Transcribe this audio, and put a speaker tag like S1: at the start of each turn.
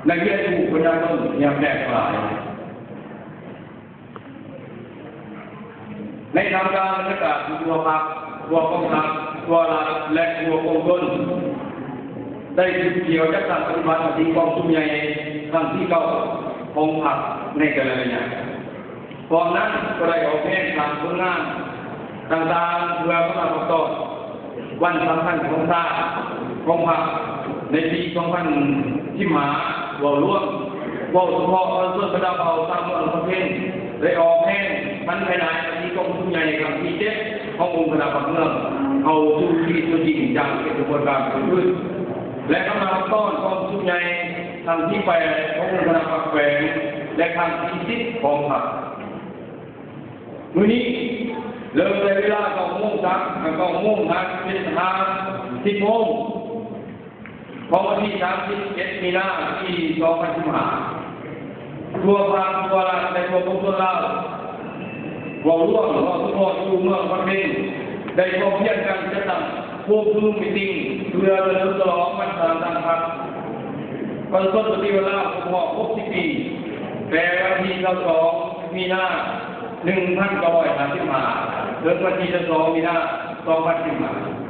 S1: นักเรียนถูกพยาต้นยามแดกหลายในทางการบรรยากาศตัวพักตัวกองทัพตัวรัฐและตัวกองทุนได้เกี่ยวกับการปฏิบัติที่กองทุนใหญ่ครั้งที่เก้าของพรรคในแต่ละระยะก่อนนั้นก็ได้ออกแผนทางผลงานต่างๆเพื่อประกอบต่อวันสำคัญของชาติของพรรคในปี2000ที่มาว่าร่วมว่าเฉพาะส่วนประดับเอาตามวันประเพณีได้ออกแผนมันภายในที่กองทุนใหญ่ครั้งที่7ขององค์คณะพักเมืองเอาสู่ที่ตัวจริงจังเป็นกระบวนการเกิดขึ้นและกำลังต้อนกองทุนใหญ่ครั้งที่8ขององค์คณะพักแฝงและครั้งที่10ของพรรคมื้อนี้เริ่มในเวลา9 โมงครับ9 โมงครับเป็นทาง10 โมงของวันที่31 มีนาคมปี2015ทั่วภาคทั่วรัฐในทั่วกรุงเทพเราว่าร่วมเราทุกคนอยู่เมืองพัทลุงได้พบเพียงกันจะตั้งพวกซูมมิติ้งเพื่อเฉลิมฉลองวันสำคัญครับวันต้นปีเวลาครบ60 ปีแต่วันที่22 มีนาคม 1955ถึงวันที่2 มีนาคม 2015